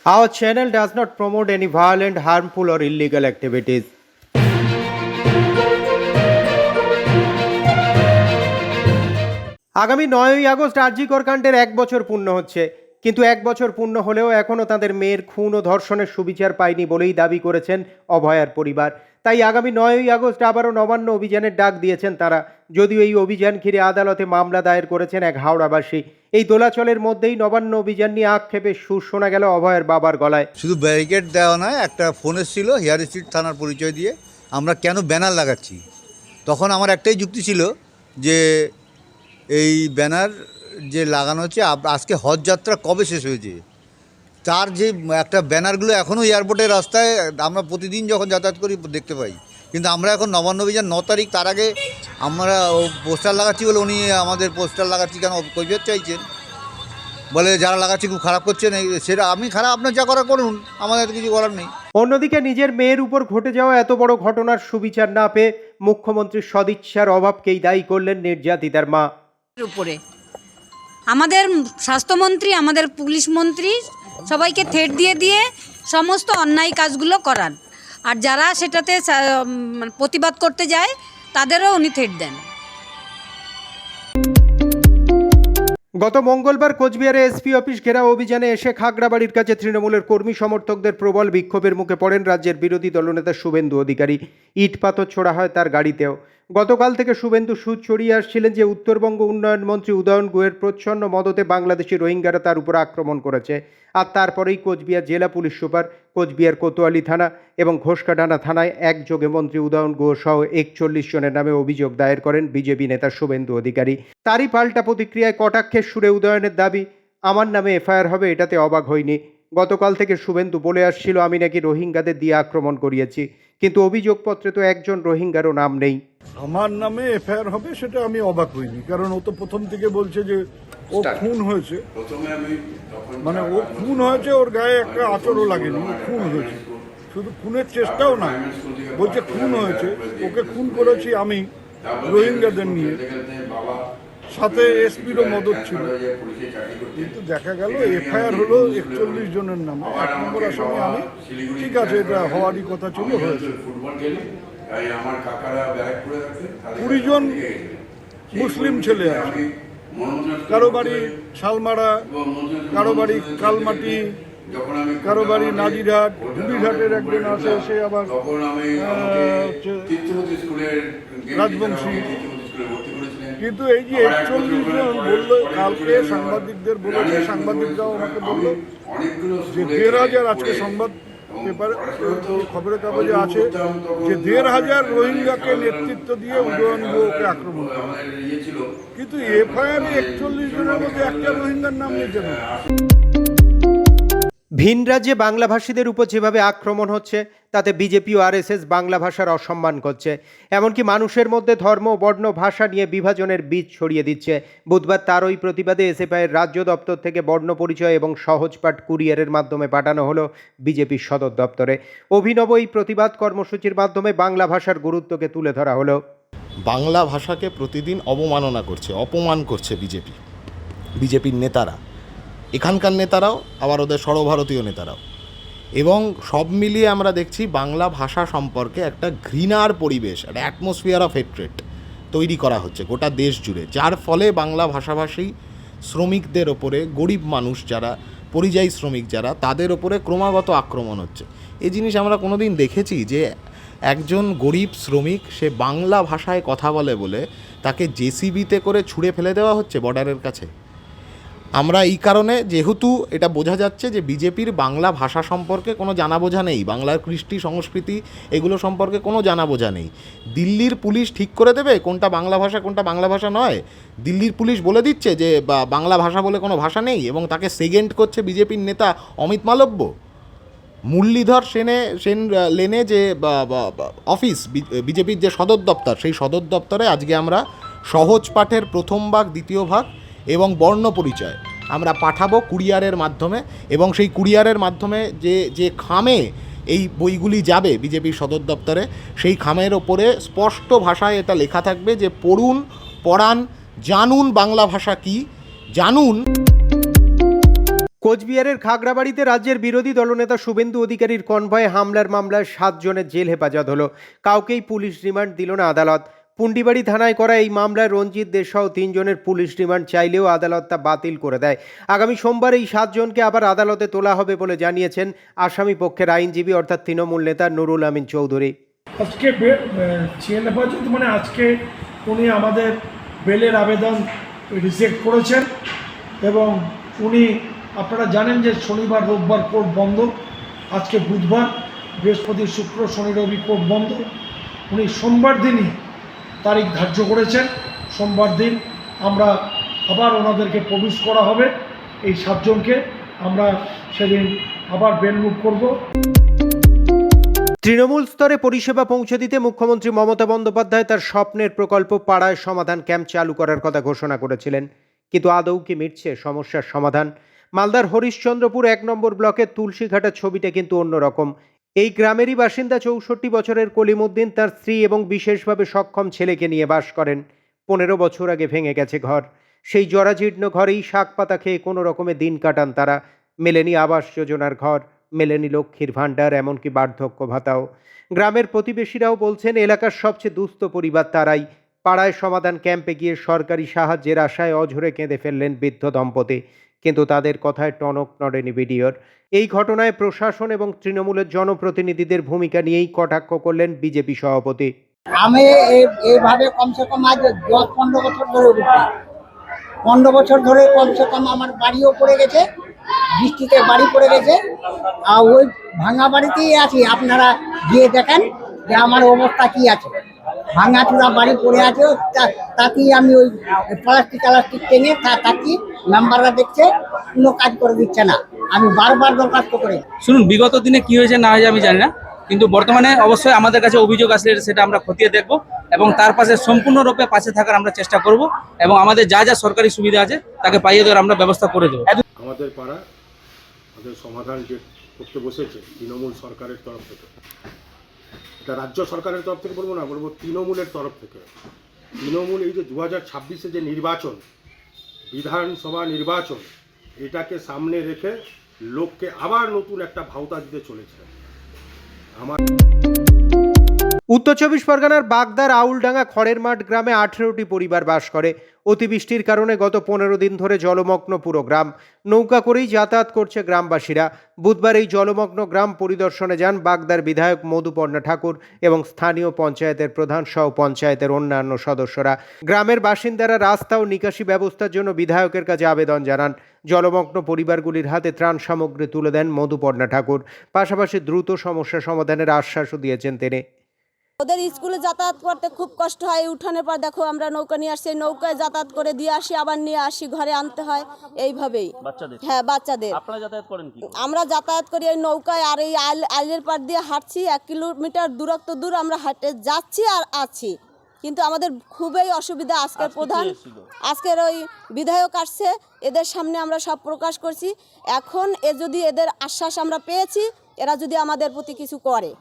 Our channel does not promote any violent, harmful, or illegal activities. আগামী 9ই August RG Kar কাণ্ডের 1 বছর পূর্ণ হচ্ছে, কিন্তু 1 বছর পূর্ণ হলেও এখনও তাদের মেয়ের খুন ও ধর্ষণের সুবিচার পায়নি বলেই দাবি করেছেন অভয়ার পরিবার। তাই আগামী 9ই আগস্ট আবারও নবান্ন অভিযানের ডাক দিয়েছেন তারা। যদিও এই অভিযান ঘিরে আদালতে মামলা দায়ের করেছেন এক হাওড়াবাসী। এই দোলাচলের মধ্যেই নবান্ন অভিযান নিয়ে আক্ষেপের সুর শোনা গেল অভয়ের বাবার গলায়। শুধু ব্যারিকেড দেওয়া নয়, একটা ফোন এসেছিল হেয়ার স্ট্রিট থানার পরিচয় দিয়ে, আমরা কেন ব্যানার লাগাচ্ছি। তখন আমার একটাই যুক্তি ছিল যে এই ব্যানার যে লাগানো হচ্ছে, আজকে হজ যাত্রা কবে শেষ হয়েছে, তার যে একটা ব্যানারগুলো এখনও এয়ারপোর্টের রাস্তায় আমরা প্রতিদিন যখন যাতায়াত করি দেখতে পাই। কিন্তু আমরা এখন নবান্ন অভিযান 9 তারিখ, তার আগে আমরা পোস্টার লাগাচ্ছি বলে উনি আমাদের পোস্টার লাগাচ্ছি কেন কৈফিয়ত চাইছেন, বলে যারা লাগাচ্ছি খুব খারাপ করছেন। সেটা আপনি খারাপ, আপনার যা করার করুন, আমাদের কিছু করার নেই। অন্যদিকে নিজের মেয়ের উপর ঘটে যাওয়া এত বড় ঘটনার সুবিচার না পেয়ে মুখ্যমন্ত্রীর সদিচ্ছার অভাবকেই দায়ী করলেন নির্যাতিতার মা। উপরে আমাদের স্বাস্থ্যমন্ত্রী, আমাদের পুলিশ মন্ত্রী সবাইকে থ্রেট দিয়ে সমস্ত অন্যায় কাজগুলো করান, আর যারা সেটাতে প্রতিবাদ করতে যায় তাদেরও উনি থ্রেট দেন। গত মঙ্গলবার কোচবিহারে এসপি অফিস ঘেরাও অভিযানে এসে খাগড়াবাড়ির কাছে তৃণমূলের কর্মী সমর্থকদের প্রবল বিক্ষোভের মুখে পড়েন রাজ্যের বিরোধী দলনেতা শুভেন্দু অধিকারী। ইট পাথর ছোড়া হয় তার গাড়িতেও। গতকাল থেকে শুভেন্দু সুদ ছড়িয়ে আসছিলেন যে উত্তরবঙ্গ উন্নয়ন মন্ত্রী উদয়ন গুহের প্রচ্ছন্ন মদতে বাংলাদেশি রোহিঙ্গারা তার উপর আক্রমণ করেছে। আর তারপরেই কোচবিহার জেলা পুলিশ সুপার, কোচবিহার কোতোয়ালি থানা এবং ঘোষকাডানা থানায় একযোগে মন্ত্রী উদয়ন গুহ সহ 41 জনের নামে অভিযোগ দায়ের করেন বিজেপি নেতা শুভেন্দু অধিকারী। তারই পাল্টা প্রতিক্রিয়ায় কটাক্ষের সুরে উদয়নের দাবি, আমার নামে এফআইআর হবে এটাতে অবাক হয়নি। গতকাল থেকে শুভেন্দু বলে আসছিল আমি নাকি রোহিঙ্গাদের দিয়ে আক্রমণ করিয়েছি, কিন্তু অভিযোগপত্রে তো একজন রোহিঙ্গারও নাম নেই। আমার নামে এফআইআর হবে সেটা আমি অবাক হইনি, কারণ ও তো প্রথম থেকে বলছে যে ও খুন হয়েছে। মানে ও খুন হয়েছে, ওর গায়ে একটা আঁচড়ও লাগেনি, ও খুন হয়েছে। শুধু খুনের চেষ্টাও না, বলছে খুন হয়েছে, ওকে খুন করেছি আমি রোহিঙ্গাদের নিয়ে, সাথে এসপিরও মদত ছিল। কিন্তু দেখা গেল এফআইআর হলো 41 জনের নামে, 1 নম্বর আসামি আমি। ঠিক আছে, এটা হওয়ারই কথা ছিল, হয়েছে। 20 জন মুসলিম ছেলে আছে, কারো বাড়ি শালমারা, কারো বাড়ি কালমাটি, কারো বাড়ি নাজিরহাট, ধুলিঘাটের একজন আছে, সে আবার রাজবংশী। কিন্তু এই যে 41 জন বললো, কালকে সাংবাদিকদের বলেছে, সাংবাদিকরাও আমাকে বললো যে 1500, আজকে সংবাদ পেপারে খবরের কাগজে আছে যে 1500 রোহিঙ্গাকে নেতৃত্ব দিয়ে উদয়ন গুহকে আক্রমণ করে। কিন্তু এফআইআর 41 জনের মধ্যে একটা রোহিঙ্গার নাম নেই কেন? ভিন রাজ্যে বাংলাভাষীদের উপর যেভাবে আক্রমণ হচ্ছে, তাতে বিজেপি ও আরএসএস বাংলা ভাষার অসম্মান করছে। এমনকি মানুষের মধ্যে ধর্ম, বর্ণ, ভাষা নিয়ে বিভাজনের বীজ ছড়িয়ে দিচ্ছে। বুধবার তারই প্রতিবাদে এসএফআইয়ের রাজ্য দপ্তর থেকে বর্ণ পরিচয় এবং সহজপাঠ কুরিয়ারের মাধ্যমে পাঠানো হলো বিজেপির সদর দপ্তরে। অভিনব এই প্রতিবাদ কর্মসূচির মাধ্যমে বাংলা ভাষার গুরুত্বকে তুলে ধরা হলো। বাংলা ভাষাকে প্রতিদিন অবমাননা করছে, অপমান করছে বিজেপির নেতারা, এখানকার নেতারাও, আবার ওদের সর্বভারতীয় নেতারাও। এবং সব মিলিয়ে আমরা দেখছি বাংলা ভাষা সম্পর্কে একটা ঘৃণার পরিবেশ, একটা অ্যাটমসফিয়ার অফ হেট্রেট তৈরি করা হচ্ছে গোটা দেশ জুড়ে, যার ফলে বাংলা ভাষাভাষী শ্রমিকদের ওপরে, গরিব মানুষ যারা, পরিযায়ী শ্রমিক যারা, তাদের ওপরে ক্রমাগত আক্রমণ হচ্ছে। এই জিনিস আমরা কোনো দিন দেখেছি যে একজন গরিব শ্রমিক সে বাংলা ভাষায় কথা বলে তাকে জেসিবিতে করে ছুঁড়ে ফেলে দেওয়া হচ্ছে বর্ডারের কাছে। আমরা এই কারণে, যেহেতু এটা বোঝা যাচ্ছে যে বিজেপির বাংলা ভাষা সম্পর্কে কোনো জানা বোঝা নেই, বাংলার কৃষ্টি সংস্কৃতি এগুলো সম্পর্কে কোনো জানা বোঝা নেই। দিল্লির পুলিশ ঠিক করে দেবে কোনটা বাংলা ভাষা কোনটা বাংলা ভাষা নয়। দিল্লির পুলিশ বলে দিচ্ছে যে বাংলা ভাষা বলে কোনো ভাষা নেই, এবং তাকে সেকেন্ড করছে বিজেপির নেতা অমিত মালব্য। মুরলীধর সেন লেনে যে অফিস, বিজেপির যে সদর দপ্তর, সেই সদর দপ্তরে আজকে আমরা সহজ পাঠের প্রথম ভাগ, দ্বিতীয় ভাগ এবং বর্ণ পরিচয় আমরা পাঠাবো কুরিয়ারের মাধ্যমে। এবং সেই কুরিয়ারের মাধ্যমে যে খামে এই বইগুলি যাবে বিজেপির সদর দপ্তরে, সেই খামের ওপরে স্পষ্ট ভাষায় এটা লেখা থাকবে যে পড়ুন, পড়ান, জানুন বাংলা ভাষা কি, জানুন। কোচবিহারের খাগড়াবাড়িতে রাজ্যের বিরোধী দলনেতা শুভেন্দু অধিকারীর কনভয়ে হামলার মামলায় 7 জনের জেল হেফাজত হলো। কাউকেই পুলিশ রিমান্ড দিল না আদালত। পুন্ডিবাড়ি থানায় করা এই মামলায় রঞ্জিত দে সহ 3 জনের পুলিশ রিমান্ড চাইলেও আদালত তা বাতিল করে দেয়। আগামী সোমবার এই 7 জনকে আবার আদালতে তোলা হবে বলে জানিয়েছেন আসামি পক্ষের আইনজীবী অর্থাৎ তৃণমূল নেতা নুরুল আমিন চৌধুরী। আজকে জেল হেফাজত মানে আজকে উনি আমাদের বেলের আবেদন রিজেক্ট করেছেন এবং উনি আপনারা জানেন যে শনিবার রোববার কোর্ট বন্ধ, আজকে বুধবার, বৃহস্পতি শুক্র শনি রবি কোর্ট বন্ধ। উনি সোমবার দিনই তারিখ ধার্য করেছেন। সোমবার দিন আমরা আবার ওনাদেরকে প্রবেশ করা হবে। এই 7 জনকে আমরা সেদিন আবার বেলমুখ করব। তৃণমূল স্তরে পরিষেবা পৌঁছে দিতে মুখ্যমন্ত্রী মমতা বন্দ্যোপাধ্যায় তার স্বপ্নের প্রকল্প পাড়ায় সমাধান ক্যাম্প চালু করার কথা ঘোষণা করেছিলেন, কিন্তু আদৌ কি মিটছে সমস্যার সমাধান? মালদার হরিশ্চন্দ্রপুর 1 নম্বর ব্লকের তুলসীঘাটার ছবিটা কিন্তু অন্যরকম। এই গ্রামেরই বাসিন্দা 64 বছরের কলিমুদ্দিন তার স্ত্রী এবং বিশেষভাবে সক্ষম ছেলেকে নিয়ে বাস করেন। 15 বছর আগে ভেঙে গেছে ঘর। সেই জরাজীর্ণ ঘরেই শাক পাতা খেয়ে কোনো রকমে দিন কাটান তারা। মেলেনি আবাস যোজনার ঘর, মেলেনি লক্ষ্মীর ভাণ্ডার, এমনকি বার্ধক্য ভাতাও। গ্রামের প্রতিবেশীরাও বলছেন এলাকার সবচেয়ে দুস্থ পরিবার তারাই। পাড়ায় সমাধান ক্যাম্পে গিয়ে সরকারি সাহায্যের আশায় অঝরে কেঁদে ফেললেন বৃদ্ধ দম্পতি, কিন্তু তাদের কথায় টনক নড়েনি বিডিওর। এই ঘটনায় প্রশাসন এবং তৃণমূলের জনপ্রতিনিধিদের ভূমিকা নিয়েই কটাক্ষ করলেন বিজেপি সভাপতি। আমি এইভাবে কমসে কম আজ 10-15 বছর ধরে উঠি। 15 বছর ধরে কমসে কম আমার বাড়িও পড়ে গেছে, বৃষ্টিতে বাড়ি পড়ে গেছে, আর ওই ভাঙা বাড়িতেই আছি। আপনারা গিয়ে দেখেন যে আমার অবস্থা কি আছে। ভাঙাচুরা বাড়ি পড়ে আছে, তাতেই আমি ওই প্লাস্টিক টেনে তাকি মেম্বাররা দেখছে, কোনো কাজ করে দিচ্ছে না। আমি বারবার দরখাস্ত করে। শুনুন, বিগত দিনে কি হয়েছে না হয়েছে আমি জানি না, কিন্তু বর্তমানে অবশ্যই আমাদের কাছে অভিযোগ আসলে সেটা আমরা খতিয়ে দেখব এবং তার পাশে সম্পূর্ণরূপে পাশে থাকার আমরা চেষ্টা করব এবং আমাদের যা যা সরকারি সুবিধা আছে তাকে পাইয়ে দেওয়ার আমরা ব্যবস্থা করে দেবো। আমাদের পাড়া আমাদের সমাধান যে করতে বসেছে তৃণমূল সরকারের তরফ থেকে, এটা রাজ্য সরকারের তরফ থেকে বলবো না, বলবো তৃণমূলের তরফ থেকে। তৃণমূল এই যে 2026-এ যে নির্বাচন, বিধানসভা নির্বাচন, এটাকে সামনে রেখে লোককে আবার নতুন একটা ভাওতা দিতে চলেছে। উত্তর 24 পরগনার বাগদার আউলডাঙ্গা খড়ের মাঠ গ্রামে 18টি পরিবার বাস করে। অতিবৃষ্টির কারণে গত 15 দিন ধরে জলমগ্ন পুরো গ্রাম। নৌকা করেই যাতায়াত করছে গ্রামবাসীরা। বুধবার এই জলমগ্ন গ্রাম পরিদর্শনে যান বাগদার বিধায়ক মধুপর্ণা ঠাকুর এবং স্থানীয় পঞ্চায়েতের প্রধান সহ পঞ্চায়েতের অন্যান্য সদস্যরা। গ্রামের বাসিন্দারা রাস্তা ও নিকাশি ব্যবস্থার জন্য বিধায়কের কাছে আবেদন জানান। জলমগ্ন পরিবারগুলির হাতে ত্রাণ সামগ্রী তুলে দেন মধুপর্ণা ঠাকুর। পাশাপাশি দ্রুত সমস্যা সমাধানের আশ্বাসও দিয়েছেন তিনি। ওদের স্কুলে যাতায়াত করতে খুব কষ্ট হয়। উঠানের পর দেখো আমরা নৌকা নিয়ে আসছি, নৌকায় যাতায়াত করে দিয়ে আসি, আবার নিয়ে আসি, ঘরে আনতে হয়, এইভাবেই। হ্যাঁ, বাচ্চাদের। আপনারা যাতায়াত করেন কি? আমরা যাতায়াত করি এই নৌকায়, আর এই আইলের পার দিয়ে হাঁটছি। 1 কিলোমিটার দূরত্ব দূর আমরা হাঁটে যাচ্ছি আর আছি, কিন্তু আমাদের খুবই অসুবিধা। আজকের ওই বিধায়ক আসছে, এদের সামনে আমরা সব প্রকাশ করছি। এখন যদি এদের আশ্বাস আমরা পেয়েছি, এরা যদি আমাদের প্রতি কিছু করে।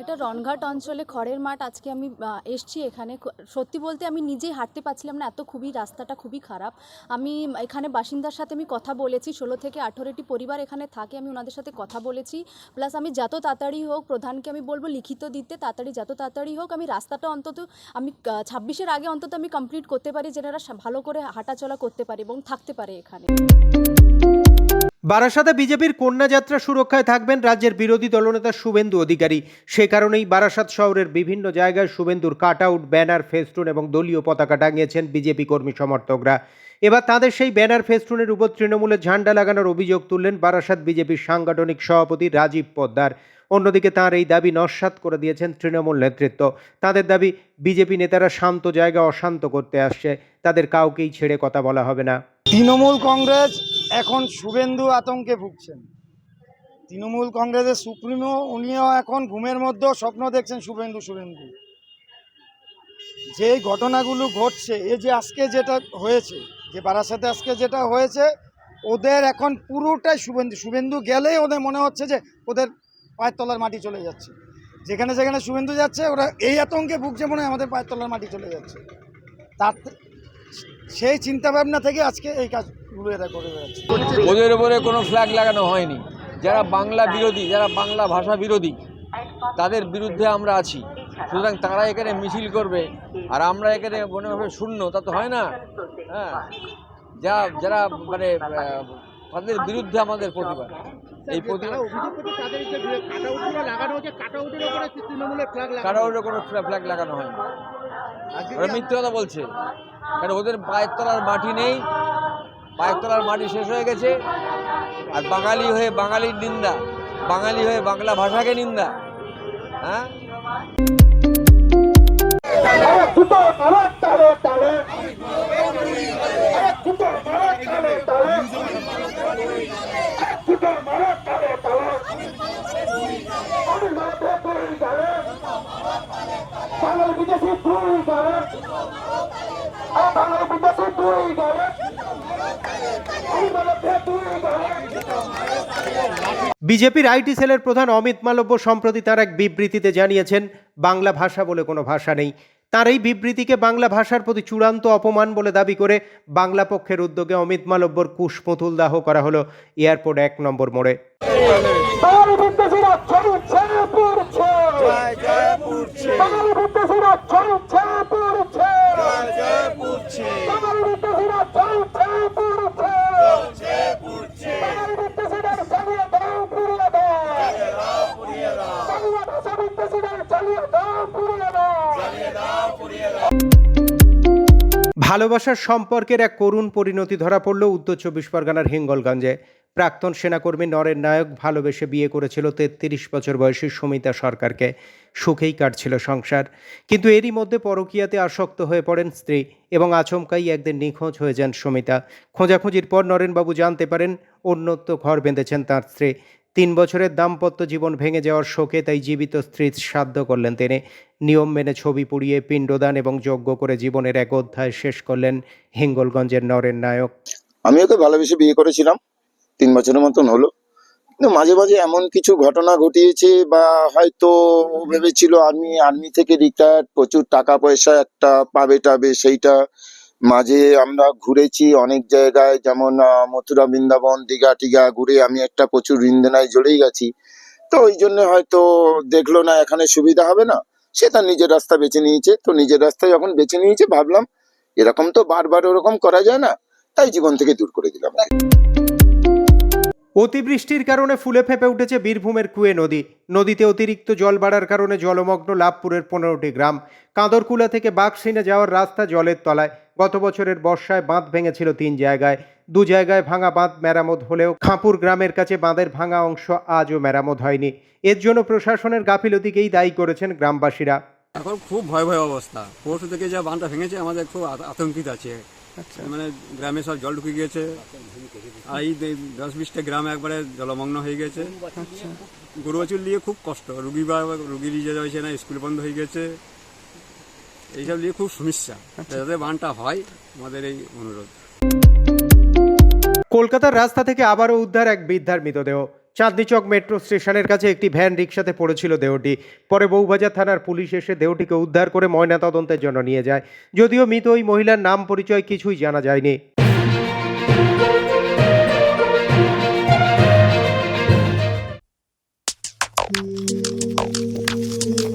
এটা রনঘাট অঞ্চলে খড়ের মাঠ। আজকে আমি এসছি এখানে। সত্যি বলতে আমি নিজেই হাঁটতে পারছিলাম না, এত রাস্তাটা খুবই খারাপ। আমি এখানে বাসিন্দার সাথে আমি কথা বলেছি, 16 থেকে 18টি পরিবার এখানে থাকে। আমি ওনাদের সাথে কথা বলেছি, প্লাস আমি যত তাড়াতাড়ি হোক প্রধানকে আমি বলবো লিখিত দিতে, যত তাড়াতাড়ি হোক আমি রাস্তাটা অন্তত আমি 26-এর আগে অন্তত আমি কমপ্লিট করতে পারি, যেন এরা ভালো করে হাঁটাচলা করতে পারে এবং থাকতে পারে এখানে। বারাসাতে বিজেপির কন্যা যাত্রা সুরক্ষায় থাকবেন রাজ্যের বিরোধী দলনেতা শুভেন্দু অধিকারী। সে কারণেই বারাসাত শহরের বিভিন্ন জায়গায় শুভেন্দুর কাটআউট, ব্যানার, ফেস্টুন এবং দলীয় পতাকা টাঙিয়েছেন বিজেপি কর্মী সমর্থকরা। এবার তাদের সেই ব্যানার ফেস্টুনের উপর তৃণমূলের ঝান্ডা লাগানোর অভিযোগ তুললেন বারাসাত বিজেপির সাংগঠনিক সভাপতি রাজীব পোদ্দার। অন্যদিকে তাঁর এই দাবি নস্যাৎ করে দিয়েছেন তৃণমূল নেতৃত্ব। তাদের দাবি, বিজেপি নেতারা শান্ত জায়গা অশান্ত করতে আসছে, তাদের কাউকেই ছেড়ে কথা বলা হবে না। তৃণমূল কংগ্রেস এখন শুভেন্দু আতঙ্কে ভুগছেন। তৃণমূল কংগ্রেসের সুপ্রিমো উনিও এখন ঘুমের মধ্যেও স্বপ্ন দেখছেন শুভেন্দু। যে ঘটনাগুলো ঘটছে, যে আজকে যেটা হয়েছে, যে বারাসাতে আজকে যেটা হয়েছে, ওদের এখন পুরোটাই শুভেন্দু গেলেই ওদের মনে হচ্ছে যে ওদের পায়ের তলার মাটি চলে যাচ্ছে। যেখানে যেখানে শুভেন্দু যাচ্ছে ওরা এই আতঙ্কে ভুগছে, মনে হয় আমাদের পায়ের তলার মাটি চলে যাচ্ছে। তার সেই চিন্তাভাবনা থেকে আজকে এই কাজ এগুলো এরা করে বেড়াচ্ছে। ওদের উপরে কোনো ফ্ল্যাগ লাগানো হয়নি। যারা বাংলা বিরোধী, যারা বাংলা ভাষা বিরোধী, তাদের বিরুদ্ধে আমরা আছি। সুতরাং তারা এখানে মিছিল করবে আর আমরা এখানে মনেভাবে শূন্য, তা তো হয় না। হ্যাঁ, যারা মানে তাদের বিরুদ্ধে আমাদের প্রতিবাদ। এই কাটাউটের কোনো ফ্ল্যাগ লাগানো হয়নি। ওরা মিথ্যে কথা বলছে, কারণ ওদের পায়ের তলার মাটি নেই, পায়ের তলার মাটি শেষ হয়ে গেছে। আর বাঙালি হয়ে বাঙালির নিন্দা, বাঙালি হয়ে বাংলা ভাষাকে নিন্দা। হ্যাঁ, বিজেপির আইটি সেলের প্রধান অমিত মালব্য সম্প্রতি তার এক বিবৃতিতে জানিয়েছেন, বাংলা ভাষা বলে কোনো ভাষা নেই। তার এই বিবৃতিকে বাংলা ভাষার প্রতি চূড়ান্ত অপমান বলে দাবি করে বাংলা পক্ষের উদ্যোগে অমিত মালব্যর কুশপুতুল দাহ করা হলো এয়ারপোর্ট 1 নম্বর মোড়ে। ভালোবাসার সম্পর্কের এক করুণ পরিণতি ধরা পড়ল উত্তর 24 পরগনার হিঙ্গলগঞ্জে। প্রাক্তন সেনাকর্মী নরেন নায়ক ভালোবেসে বিয়ে করেছিল 33 বছর বয়সী সুমিতা সরকারকে। সুখেই কাটছিল সংসার, কিন্তু এরই মধ্যে পরকীয়াতে আসক্ত হয়ে পড়েন স্ত্রী এবং আচমকাই একদিন নিখোঁজ হয়ে যান সুমিতা। খোঁজাখুঁজির পর নরেনবাবু জানতে পারেন অন্যত্র ঘর বেঁধেছেন তাঁর স্ত্রী। 3 বছরের দাম্পত্য জীবন ভেঙে যাওয়ার শোকে তাই জীবিত স্ত্রীর শ্রাদ্ধ করলেন তিনি। নিয়ম মেনে ছবি পুড়িয়ে পিণ্ডদান এবং যজ্ঞ করে জীবনের এক অধ্যায় শেষ করলেন হিঙ্গলগঞ্জের নরেন নায়ক। আমি ওকে ভালোবেসে বিয়ে করেছিলাম, 3 বছরের মতন হলো। কিন্তু মাঝে মাঝে এমন কিছু ঘটনা ঘটিয়েছে, বা হয়তো ও ভেবেছিল আমি আর্মি থেকে রিটায়ার্ড, প্রচুর টাকা পয়সা একটা পাবে টাবে, সেইটা মাঝে আমরা ঘুরেছি অনেক জায়গায়, যেমন মথুরা, বৃন্দাবন, দীঘা টিঘা ঘুরে আমি একটা প্রচুর ঋণদেনায় জড়েই গেছি। তো ওই জন্য হয়তো দেখলো না এখানে সুবিধা হবে না, সে তার নিজের রাস্তা বেছে নিয়েছে। তো নিজের রাস্তা যখন বেছে নিয়েছে, ভাবলাম এরকম তো বারবার ওরকম করা যায় না, তাই জীবন থেকে দূর করে দিলাম। অতিবৃষ্টির কারণে ফুলে ফেঁপে উঠেছে বীরভূমের কুয়ে নদী। নদীতে অতিরিক্ত জল বাড়ার কারণে জলমগ্ন লাভপুরের 15টি গ্রাম। কাঁদরকুলা থেকে বাঘসিনে যাওয়ার রাস্তা জলের তলায়। গত বছরের বর্ষায় বাঁধ ভেঙেছিল 3 জায়গায়। 2 জায়গায় ভাঙা বাঁধ মেরামত হলেও খাঁপুর গ্রামের কাছে বাঁধের ভাঙা অংশ আজও মেরামত হয়নি। এর জন্য প্রশাসনের গাফিলতিকেই দায়ী করেছেন গ্রামবাসীরা। এখন খুব ভয় অবস্থা। পরশু থেকে যা বাঁধটা ভেঙেছে, আমাদের খুব আতঙ্কিত আছে। মানে গ্রামে সব জল ঢুকে গিয়েছে, আর এই 10-20টা গ্রাম একবারে জলমগ্ন হয়ে গেছে। গরু বাছুর নিয়ে খুব কষ্ট, রুগী নিয়ে যেতে হয়েছে না, স্কুল বন্ধ হয়ে গেছে, এইসব নিয়ে খুব সমস্যা। যাতে বানটা হয়, আমাদের এই অনুরোধ। কলকাতার রাস্তা থেকে আবারও উদ্ধার এক বৃদ্ধার মৃতদেহ। চাঁদনি চক মেট্রো স্টেশনের কাছে একটি ভ্যান রিকশাতে পড়েছিল দেহটি। পরে বউবাজার থানার পুলিশ এসে দেহটিকে উদ্ধার করে ময়নাতদন্তের জন্য নিয়ে যায়। যদিও মৃত ওই মহিলার নাম পরিচয় কিছুই জানা যায়নি।